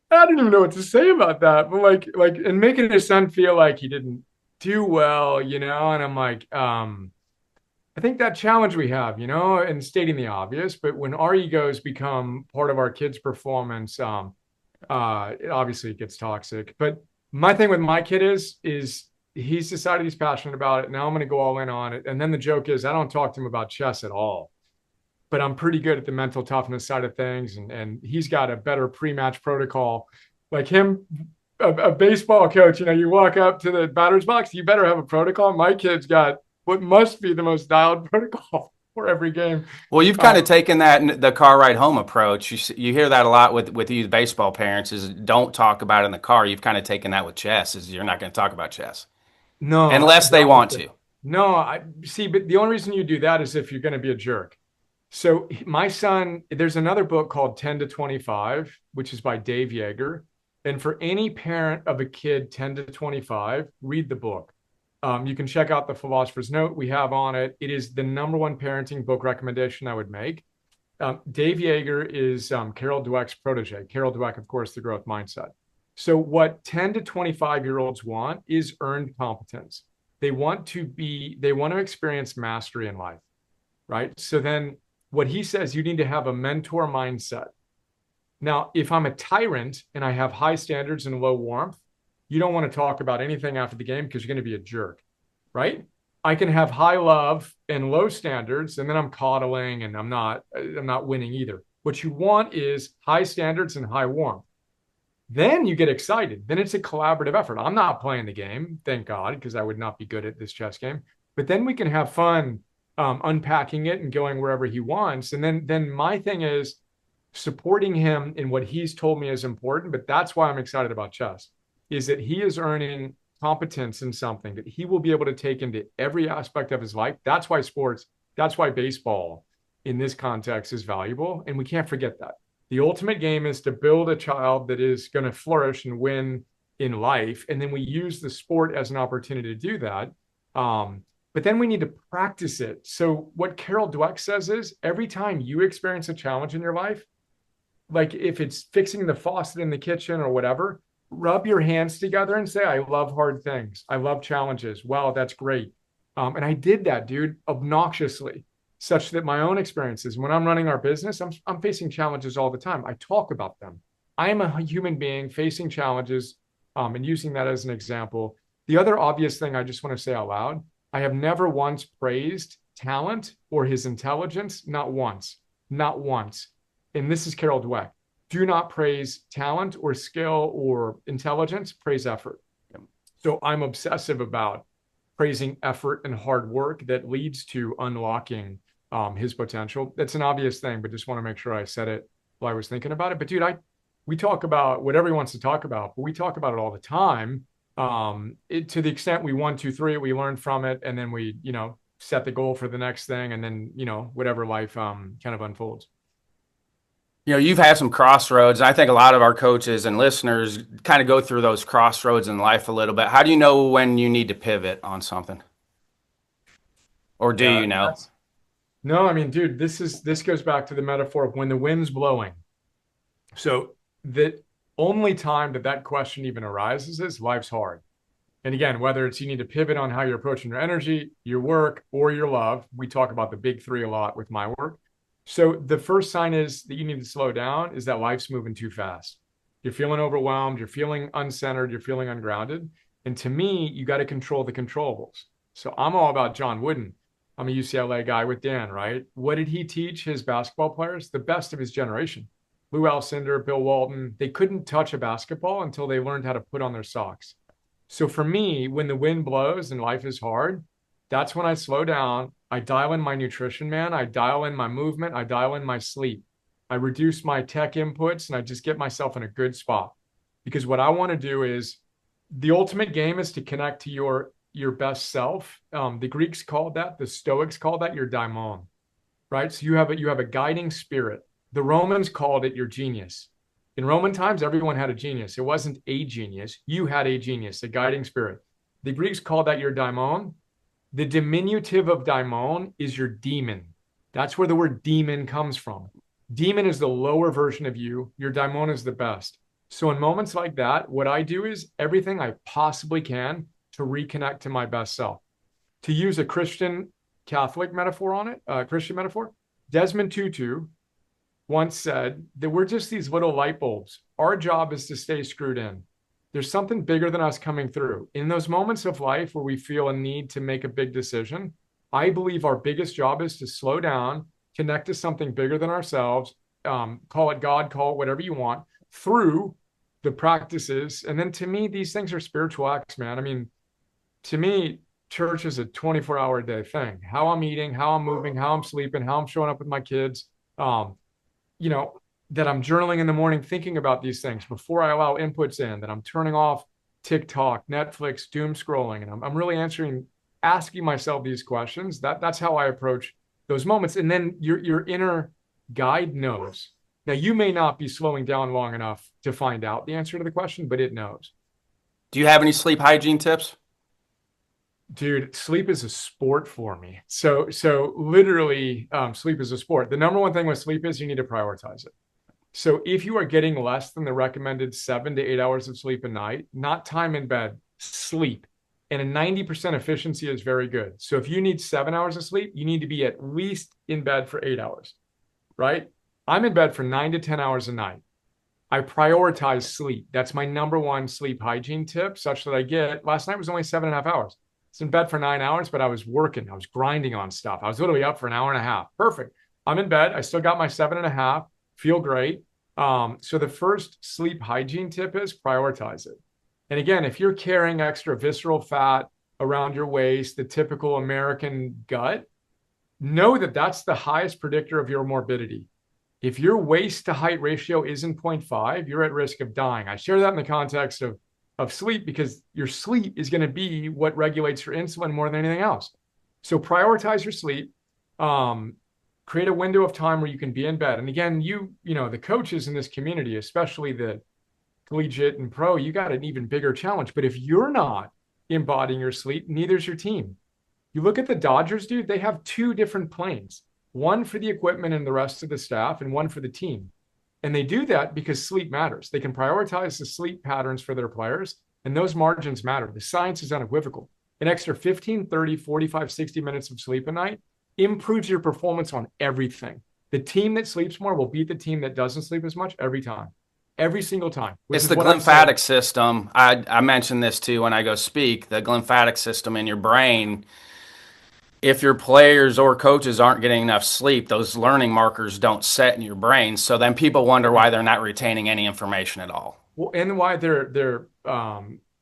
I don't even know what to say about that. But and making his son feel like he didn't do well, and I'm like, I think that challenge we have, and stating the obvious, but when our egos become part of our kids' performance, it obviously gets toxic. But my thing with my kid is he's decided he's passionate about it. Now I'm going to go all in on it. And then the joke is I don't talk to him about chess at all, but I'm pretty good at the mental toughness side of things. And he's got a better pre-match protocol. Like him, a baseball coach, you walk up to the batter's box, you better have a protocol. My kid's got what must be the most dialed protocol for every game. Well, you've kind of taken the car ride home approach. You hear that a lot with youth baseball parents is don't talk about it in the car. You've kind of taken that with chess is you're not going to talk about chess No, unless they want to. No, I see, but the only reason you do that is if you're going to be a jerk. So my son, there's another book called 10 to 25, which is by Dave Yeager. And for any parent of a kid 10 to 25, read the book. You can check out the Philosopher's Note we have on it. It is the number one parenting book recommendation I would make. Dave Yeager is Carol Dweck's protege. Carol Dweck, of course, the growth mindset. So what 10 to 25-year-olds want is earned competence. They want to experience mastery in life, right? So then what he says, you need to have a mentor mindset. Now, if I'm a tyrant and I have high standards and low warmth, you don't want to talk about anything after the game because you're going to be a jerk, right? I can have high love and low standards, and then I'm coddling and I'm not winning either. What you want is high standards and high warmth. Then you get excited. Then it's a collaborative effort. I'm not playing the game, thank God, because I would not be good at this chess game. But then we can have fun unpacking it and going wherever he wants. And then my thing is supporting him in what he's told me is important. But that's why I'm excited about chess, is that he is earning competence in something that he will be able to take into every aspect of his life. That's why that's why baseball in this context is valuable. And we can't forget that. The ultimate game is to build a child that is going to flourish and win in life. And then we use the sport as an opportunity to do that. But then we need to practice it. So what Carol Dweck says is every time you experience a challenge in your life, like if it's fixing the faucet in the kitchen or whatever, rub your hands together and say, I love hard things. I love challenges. Wow, that's great. And I did that, dude, obnoxiously, such that my own experiences, when I'm running our business, I'm facing challenges all the time. I talk about them. I am a human being facing challenges and using that as an example. The other obvious thing I just want to say out loud, I have never once praised talent or his intelligence, not once, not once. And this is Carol Dweck. Do not praise talent or skill or intelligence, praise effort. So I'm obsessive about praising effort and hard work that leads to unlocking his potential. That's an obvious thing, but just want to make sure I said it while I was thinking about it. But dude, we talk about whatever he wants to talk about, but we talk about it all the time. To the extent we 1, 2, 3, we learn from it, and then we, set the goal for the next thing, and then, whatever life kind of unfolds. You've had some crossroads. I think a lot of our coaches and listeners kind of go through those crossroads in life a little bit. How do you know when you need to pivot on something? Or do Yeah, you know? no, I mean, dude, this goes back to the metaphor of when the wind's blowing. So the only time that question even arises is life's hard. And again, whether it's you need to pivot on how you're approaching your energy, your work, or your love, we talk about the big three a lot with my work. So the first sign is that you need to slow down is that life's moving too fast. You're feeling overwhelmed, you're feeling uncentered, you're feeling ungrounded. And to me, you got to control the controllables. So I'm all about John Wooden. I'm a UCLA guy with Dan, right? What did he teach his basketball players? The best of his generation. Lou Alcindor, Bill Walton, they couldn't touch a basketball until they learned how to put on their socks. So for me, when the wind blows and life is hard, that's when I slow down. I dial in my nutrition, man. I dial in my movement. I dial in my sleep. I reduce my tech inputs and I just get myself in a good spot. Because what I want to do is the ultimate game is to connect to your best self. The Greeks called that, the Stoics called that your daimon, right? So you have a guiding spirit. The Romans called it your genius. In Roman times, everyone had a genius. It wasn't a genius. You had a genius, a guiding spirit. The Greeks called that your daimon. The diminutive of daimon is your demon. That's where the word demon comes from. Demon is the lower version of you. Your daimon is the best. So in moments like that, what I do is everything I possibly can to reconnect to my best self. To use a Christian Catholic metaphor on it, Christian metaphor, Desmond Tutu once said that we're just these little light bulbs. Our job is to stay screwed in. There's something bigger than us coming through. In those moments of life where we feel a need to make a big decision, I believe our biggest job is to slow down, connect to something bigger than ourselves, call it God, call it whatever you want, through the practices. And then to me, these things are spiritual acts, man. I mean, to me, church is a 24-hour a day thing. How I'm eating, how I'm moving, how I'm sleeping, how I'm showing up with my kids, that I'm journaling in the morning, thinking about these things before I allow inputs in, that I'm turning off TikTok, Netflix, doom scrolling. And I'm really asking myself these questions. That's how I approach those moments. And then your inner guide knows. Now, you may not be slowing down long enough to find out the answer to the question, but it knows. Do you have any sleep hygiene tips? Dude, sleep is a sport for me. So literally, sleep is a sport. The number one thing with sleep is you need to prioritize it. So if you are getting less than the recommended 7 to 8 hours of sleep a night, not time in bed, sleep. And a 90% efficiency is very good. So if you need 7 hours of sleep, you need to be at least in bed for 8 hours, right? I'm in bed for 9 to 10 hours a night. I prioritize sleep. That's my number one sleep hygiene tip, such that last night was only 7.5 hours. I was in bed for 9 hours, but I was working. I was grinding on stuff. I was literally up for an hour and a half. Perfect. I'm in bed. I still got my 7.5, feel great. So the first sleep hygiene tip is prioritize it. And again, if you're carrying extra visceral fat around your waist, the typical American gut, know that that's the highest predictor of your morbidity. If your waist to height ratio isn't 0.5, you're at risk of dying. I share that in the context of sleep because your sleep is going to be what regulates your insulin more than anything else. So prioritize your sleep. Create a window of time where you can be in bed. And again, the coaches in this community, especially the collegiate and pro, you got an even bigger challenge. But if you're not embodying your sleep, neither's your team. You look at the Dodgers, dude, they have 2 different planes, one for the equipment and the rest of the staff and one for the team. And they do that because sleep matters. They can prioritize the sleep patterns for their players, and those margins matter. The science is unequivocal. An extra 15, 30, 45, 60 minutes of sleep a night improves your performance on everything. The team that sleeps more will beat the team that doesn't sleep as much every time. Every single time. It's the glymphatic system. I mention this too when I go speak. The glymphatic system in your brain, if your players or coaches aren't getting enough sleep, those learning markers don't set in your brain. So then people wonder why they're not retaining any information at all. Well, and why they're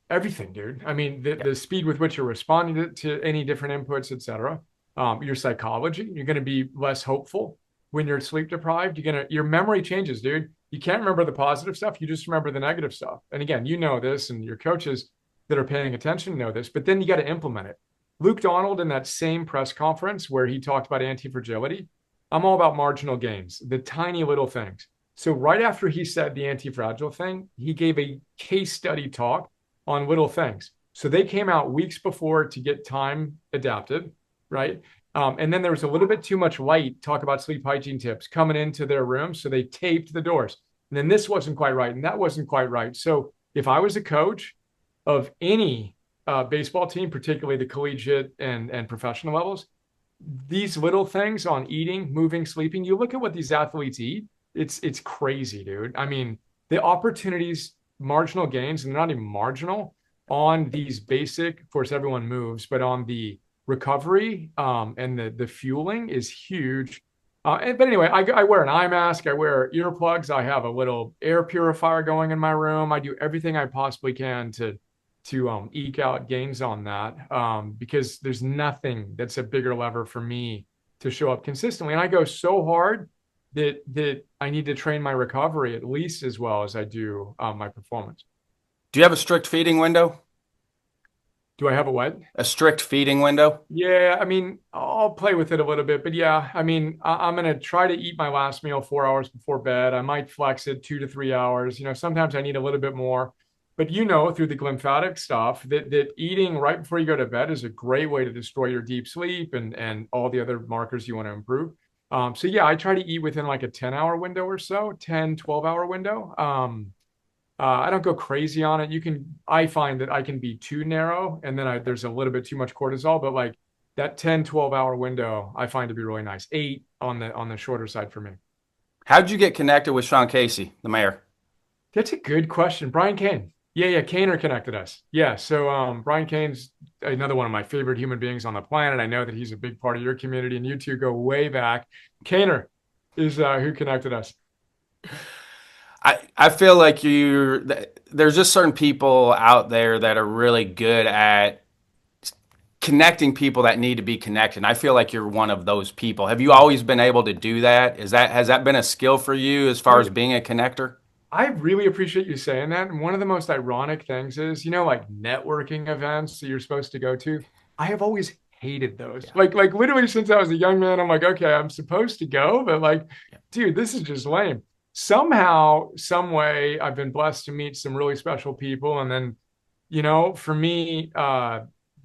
everything, dude. I mean, the speed with which you're responding to any different inputs, et cetera. Your psychology, you're going to be less hopeful when you're sleep deprived. Your memory changes, dude. You can't remember the positive stuff. You just remember the negative stuff. And again, you know this, and your coaches that are paying attention know this, but then you got to implement it. Luke Donald, in that same press conference where he talked about anti-fragility, I'm all about marginal gains, the tiny little things. So right after he said the anti-fragile thing, he gave a case study talk on little things. So they came out weeks before to get time adapted, right? And then there was a little bit too much light, talk about sleep hygiene tips coming into their room. So they taped the doors. And then this wasn't quite right. And that wasn't quite right. So if I was a coach of any baseball team, particularly the collegiate and professional levels, these little things on eating, moving, sleeping, you look at what these athletes eat, it's crazy, dude. I mean, the opportunities, marginal gains, and they're not even marginal on these basic, of course, everyone moves, but on the recovery and the fueling is huge. But anyway, I wear an eye mask, I wear earplugs, I have a little air purifier going in my room. I do everything I possibly can to eke out gains on that because there's nothing that's a bigger lever for me to show up consistently. And I go so hard that I need to train my recovery at least as well as I do my performance. Do you have a strict feeding window? Do I have a what? A strict feeding window? Yeah, I mean, I'll play with it a little bit, but yeah, I mean, I'm going to try to eat my last meal 4 hours before bed. I might flex it 2 to 3 hours. Sometimes I need a little bit more, but through the glymphatic stuff that eating right before you go to bed is a great way to destroy your deep sleep and all the other markers you want to improve. So yeah, I try to eat within like a 10-hour window or so, 10, 12-hour window. I don't go crazy on it. I find that I can be too narrow and then there's a little bit too much cortisol, but like that 10, 12-hour window, I find to be really nice. 8 on the shorter side for me. How'd you get connected with Sean Casey, the mayor? That's a good question. Brian Kane. Yeah. Kaner connected us. Yeah. So Brian Kane's another one of my favorite human beings on the planet. I know that he's a big part of your community and you two go way back. Kaner is who connected us. I feel like there's just certain people out there that are really good at connecting people that need to be connected. And I feel like you're one of those people. Have you always been able to do that? Has that been a skill for you as far as being a connector? I really appreciate you saying that. And one of the most ironic things is, like networking events that you're supposed to go to. I have always hated those. Yeah. Like literally since I was a young man, I'm like, okay, I'm supposed to go, but like, dude, this is just lame. Somehow, some way, I've been blessed to meet some really special people. And then, for me,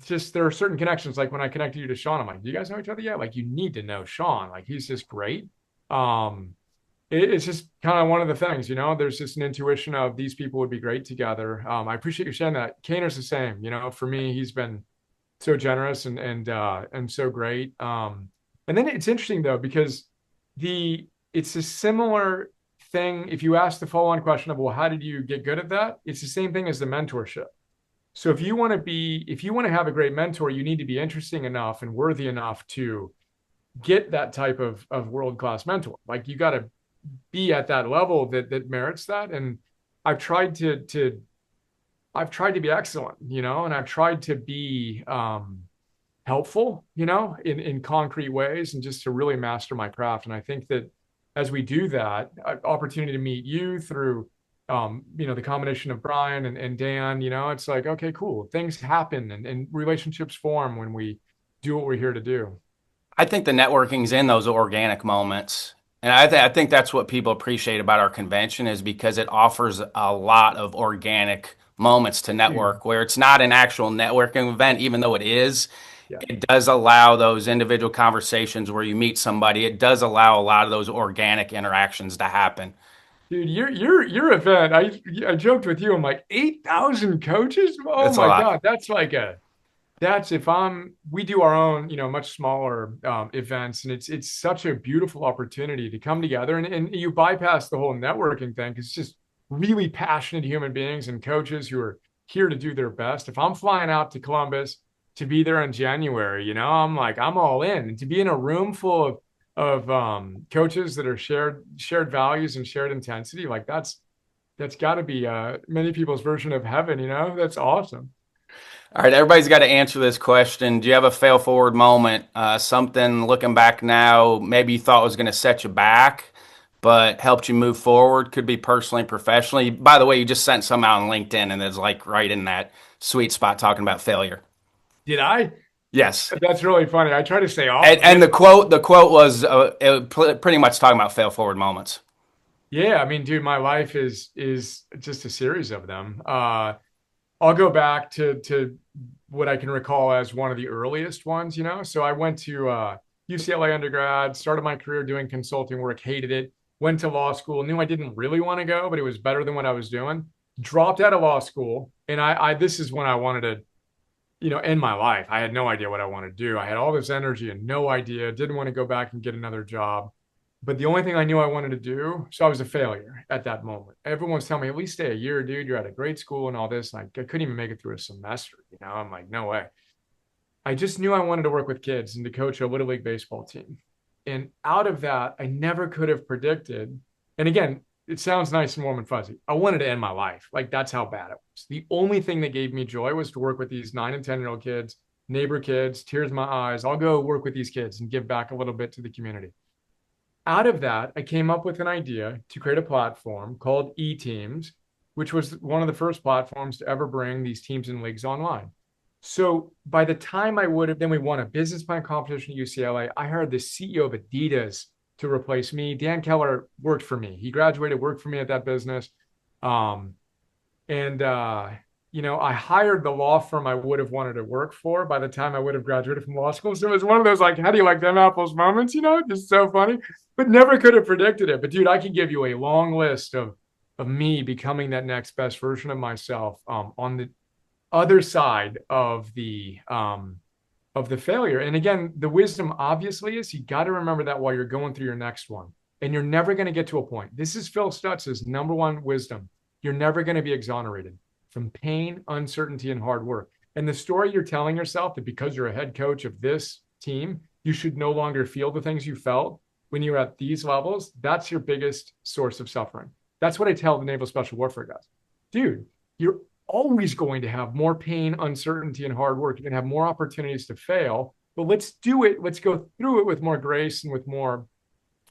just there are certain connections. Like when I connected you to Sean, I'm like, do you guys know each other yet? Like, you need to know Sean. Like, he's just great. It's just kind of one of the things, there's just an intuition of these people would be great together. I appreciate you sharing that. Kaner's the same, for me, he's been so generous and so great. And then it's interesting though, because it's a similar thing. If you ask the follow-on question of, well, how did you get good at that? It's the same thing as the mentorship. So if you want to have a great mentor, you need to be interesting enough and worthy enough to get that type of world-class mentor. Like you got to be at that level that merits that. And I've tried to be excellent, and I've tried to be helpful, in concrete ways and just to really master my craft. And I think that as we do that, opportunity to meet you through, the combination of Brian and Dan, it's like, okay, cool. Things happen and relationships form when we do what we're here to do. I think the networking's in those organic moments. And I think that's what people appreciate about our convention is because it offers a lot of organic moments to network where it's not an actual networking event, even though it is. Yeah. It does allow those individual conversations where you meet somebody. It does allow a lot of those organic interactions to happen. Dude, your event, I joked with you, I'm like 8,000 coaches? Oh That's my God, we do our own, much smaller events, and it's such a beautiful opportunity to come together and you bypass the whole networking thing because it's just really passionate human beings and coaches who are here to do their best. If I'm flying out to Columbus to be there in January, I'm like, I'm all in. And to be in a room full of coaches that are shared values and shared intensity, like that's got to be many people's version of heaven. That's awesome. All right, everybody's got to answer this question. Do you have a fail forward moment? Something looking back now, maybe you thought was going to set you back, but helped you move forward? Could be personally, professionally. By the way, you just sent some out on LinkedIn and it's like right in that sweet spot talking about failure. Did I? Yes. That's really funny. I try to stay off And, of it. and the quote was pretty much talking about fail forward moments. Yeah, I mean, dude, my life is just a series of them. I'll go back to what I can recall as one of the earliest ones, you know. So I went to UCLA undergrad, started my career doing consulting work, hated it, went to law school, knew I didn't really want to go, but it was better than what I was doing. Dropped out of law school, and I this is when I wanted to, end my life. I had no idea what I wanted to do. I had all this energy and no idea, didn't want to go back and get another job. But the only thing I knew I wanted to do, so I was a failure at that moment. Everyone was telling me, at least stay a year, dude. You're at a great school and all this. And I couldn't even make it through a semester. I'm like, no way. I just knew I wanted to work with kids and to coach a Little League baseball team. And out of that, I never could have predicted. And again, it sounds nice and warm and fuzzy. I wanted to end my life. Like that's how bad it was. The only thing that gave me joy was to work with these 9 and 10-year-old kids, neighbor kids, tears in my eyes. I'll go work with these kids and give back a little bit to the community. Out of that, I came up with an idea to create a platform called eTeams, which was one of the first platforms to ever bring these teams and leagues online. So by the time then we won a business plan competition at UCLA. I hired the CEO of Adidas to replace me. Dan Keller worked for me. He graduated, worked for me at that business. Um, and I hired the law firm I would have wanted to work for by the time I would have graduated from law school. So it was one of those like, how do you like them apples moments? Just so funny, but never could have predicted it. But dude, I can give you a long list of me becoming that next best version of myself on the other side of the failure. And again, the wisdom obviously is you got to remember that while you're going through your next one. And you're never going to get to a point. This is Phil Stutz's number one wisdom. You're never going to be exonerated from pain, uncertainty, and hard work. And the story you're telling yourself that because you're a head coach of this team, you should no longer feel the things you felt when you're at these levels, that's your biggest source of suffering. That's what I tell the Naval Special Warfare guys. Dude, you're always going to have more pain, uncertainty, and hard work. You're going to have more opportunities to fail, but let's do it. Let's go through it with more grace and with more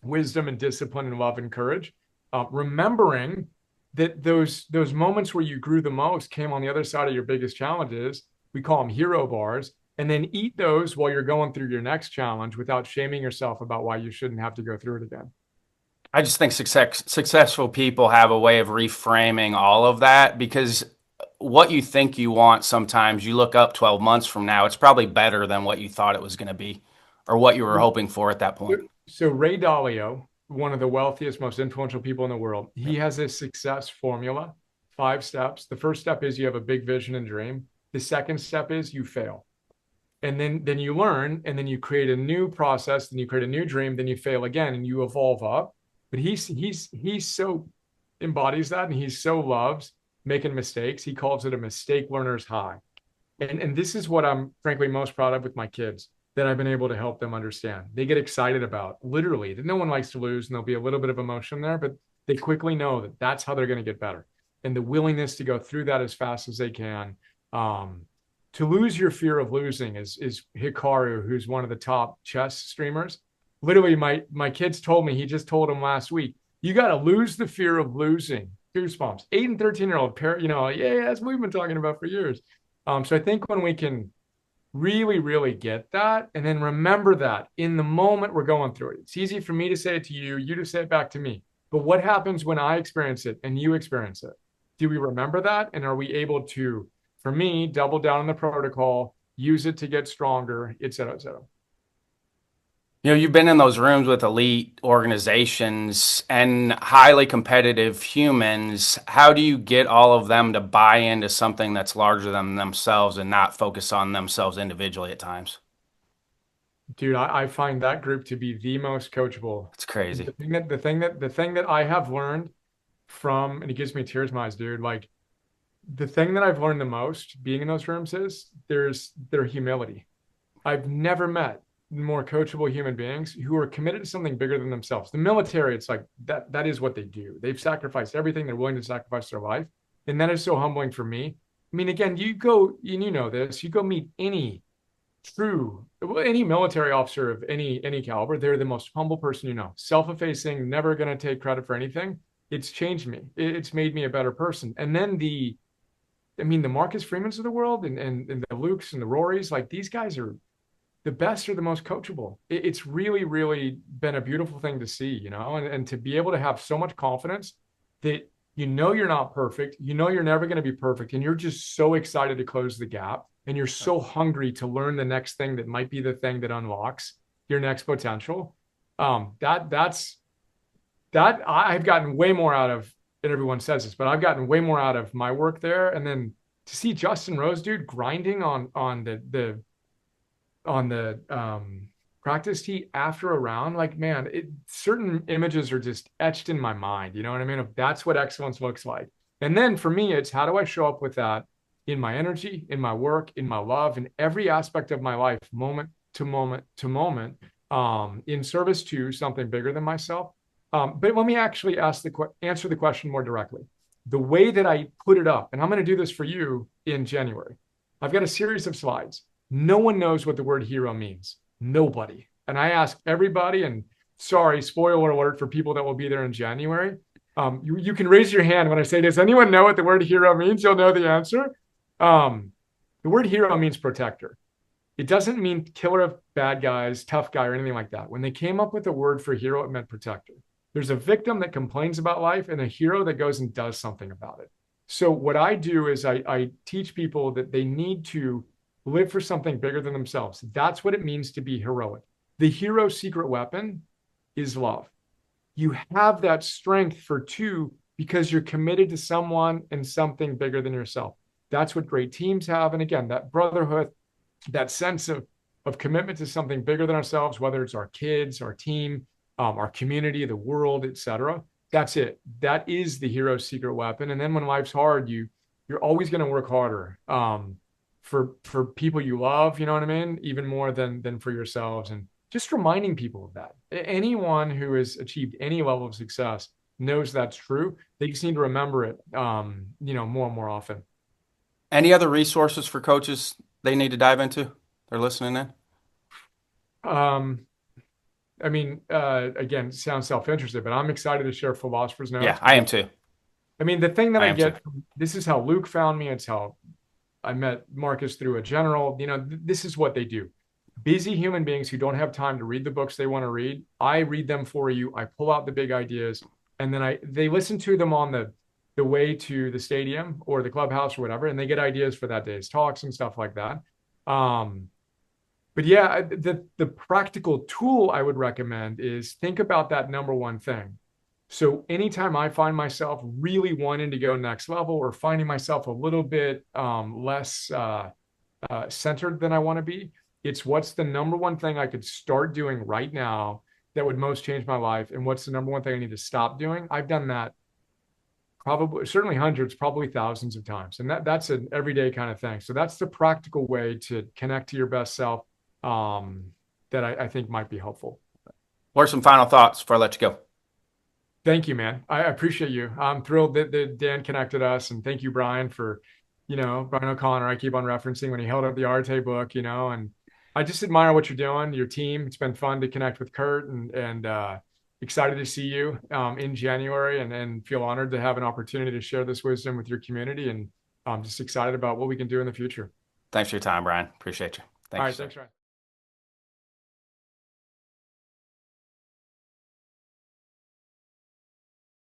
wisdom and discipline and love and courage. Remembering that those moments where you grew the most came on the other side of your biggest challenges. We call them hero bars. And then eat those while you're going through your next challenge without shaming yourself about why you shouldn't have to go through it again. I just think successful people have a way of reframing all of that because what you think you want sometimes you look up 12 months from now, it's probably better than what you thought it was going to be or what you were hoping for at that point. So Ray Dalio, one of the wealthiest, most influential people in the world, he Yep. has a success formula, 5 steps. The first step is you have a big vision and dream. The second step is you fail. And then you learn, and then you create a new process, then you create a new dream, then you fail again, and you evolve up. But he's so embodies that, and he so loves making mistakes. He calls it a mistake learner's high. And this is what I'm frankly most proud of with my kids that I've been able to help them understand. They get excited about literally that no one likes to lose, and there'll be a little bit of emotion there, but they quickly know that that's how they're going to get better. And the willingness to go through that as fast as they can. To lose your fear of losing is Hikaru, who's one of the top chess streamers. Literally, my kids told me, he just told him last week, you got to lose the fear of losing. Goosebumps. 8 and 13-year-old parent, yeah, that's what we've been talking about for years. So I think when we can really, really get that, and then remember that in the moment we're going through it, it's easy for me to say it to you, you to say it back to me. But what happens when I experience it and you experience it? Do we remember that? And are we able to, for me, double down on the protocol, use it to get stronger, et cetera, et cetera? You've been in those rooms with elite organizations and highly competitive humans. How do you get all of them to buy into something that's larger than themselves and not focus on themselves individually at times? Dude, I find that group to be the most coachable. It's crazy. The thing that I have learned from, and it gives me tears in my eyes, dude. Like the thing that I've learned the most being in those rooms is their humility. I've never met more coachable human beings who are committed to something bigger than themselves. The military, it's like that is what they do. They've sacrificed everything. They're willing to sacrifice their life. And that is so humbling for me. I mean, again, you go, and you know this, you go meet any true. Well, any military officer of any caliber, they're the most humble person you know. Self-effacing, never going to take credit for anything. It's changed me. It's made me a better person. And then I mean, the Marcus Freemans of the world and the Lukes and the Rorys, like these guys are the best or the most coachable. It's really, really been a beautiful thing to see, and to be able to have so much confidence that you're not perfect, you're never going to be perfect, and you're just so excited to close the gap, and you're so hungry to learn the next thing that might be the thing that unlocks your next potential. That I've gotten way more out of, and everyone says this, but I've gotten way more out of my work there. And then to see Justin Rose, dude, grinding on the practice tee after a round, like, man, certain images are just etched in my mind. You know what I mean? If that's what excellence looks like. And then for me, it's how do I show up with that in my energy, in my work, in my love, in every aspect of my life, moment to moment to moment, in service to something bigger than myself. But let me actually answer the question more directly. The way that I put it up, and I'm going to do this for you in January. I've got a series of slides. No one knows what the word hero means. Nobody. And I ask everybody, and sorry, spoiler alert for people that will be there in January. You can raise your hand when I say, does anyone know what the word hero means? You'll know the answer. The word hero means protector. It doesn't mean killer of bad guys, tough guy, or anything like that. When they came up with the word for hero, it meant protector. There's a victim that complains about life and a hero that goes and does something about it. So what I do is I teach people that they need to live for something bigger than themselves. That's what it means to be heroic. The hero's secret weapon is love. You have that strength for two because you're committed to someone and something bigger than yourself. That's what great teams have. And again, that brotherhood, that sense of commitment to something bigger than ourselves, whether it's our kids, our team, our community, the world, etc. That's it. That is the hero's secret weapon. And then when life's hard, you're always going to work harder for people you love. You know what I mean? Even more than for yourselves. And just reminding people of that. Anyone who has achieved any level of success knows that's true. They just need to remember it, more and more often. Any other resources for coaches they need to dive into? They're listening in. Um, I mean, again, sounds self-interested, but I'm excited to share Philosopher's Yeah, Notes. I am too. I mean, the thing that I I am too. get, this is how Luke found me. It's how I met Marcus through a general. This is what they do. Busy human beings who don't have time to read the books they want to read. I read them for you. I pull out the big ideas, and then they listen to them on the way to the stadium or the clubhouse or whatever, and they get ideas for that day's talks and stuff like that. But yeah, the practical tool I would recommend is think about that number one thing. So anytime I find myself really wanting to go next level or finding myself a little bit less centered than I want to be, it's what's the number one thing I could start doing right now that would most change my life, and what's the number one thing I need to stop doing. I've done that probably, certainly hundreds, probably thousands of times, and that's an everyday kind of thing. So that's the practical way to connect to your best self, that I think might be helpful. What are some final thoughts before I let you go? Thank you, man. I appreciate you. I'm thrilled that Dan connected us, and thank you, Brian, for, Brian O'Connor. I keep on referencing when he held up the Areté book, and I just admire what you're doing, your team. It's been fun to connect with Kurt, and excited to see you in January, and feel honored to have an opportunity to share this wisdom with your community. And I'm just excited about what we can do in the future. Thanks for your time, Brian. Appreciate you. All Thank you, right, sir. thanks, Ryan.